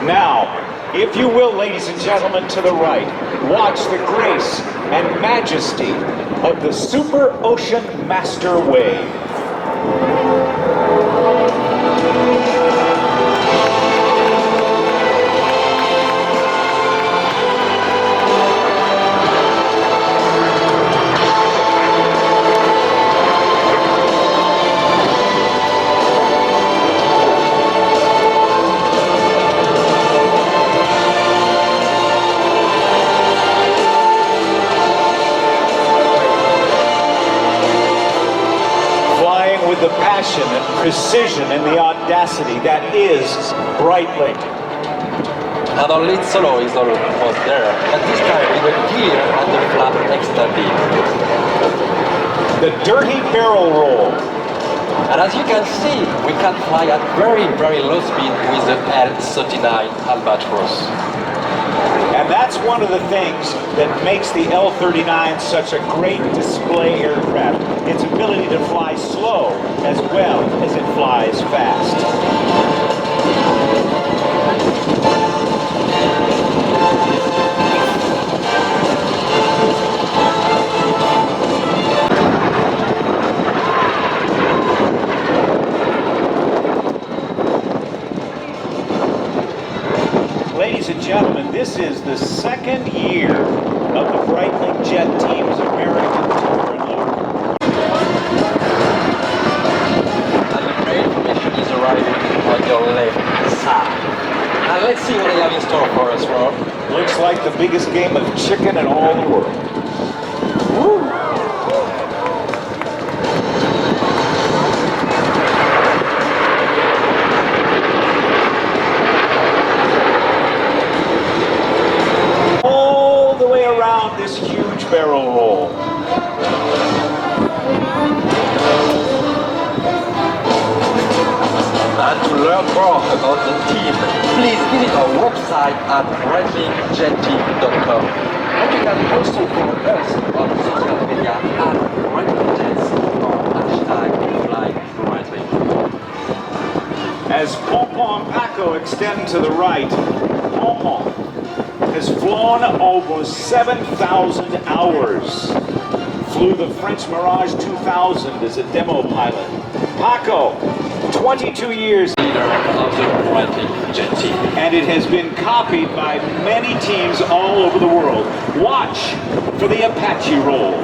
Now, if you will, ladies and gentlemen, to the right, watch the grace and majesty of the Super Ocean Master Wave. With the passion and precision and the audacity that is Breitling. And our lead solo is almost there, but this time with a gear and the flap extended. The dirty barrel roll. And as you can see, we can fly at very, very low speed with the L-39 Albatros. And that's one of the things that makes the L-39 such a great display aircraft. Its ability to fly slow as well as it flies fast. Ladies and gentlemen, this is the second year of the Breitling Jet Team's American tour in Rhode. And the great information is arriving on your left side. And let's see what they have in store for us, Rhode. Looks like the biggest game of chicken in all the world. Woo! This huge barrel roll. And to learn more about the team, please visit our website at breitlingjteam.com. And you can also follow us on social media at Breitling Jets or #FlyBreitling. As Pompon and Paco extend to the right, Pompon has flown almost 7,000 hours. Flew the French Mirage 2000 as a demo pilot. Paco, 22 years. Leader of the Breitling Jet Team. And it has been copied by many teams all over the world. Watch for the Apache roll.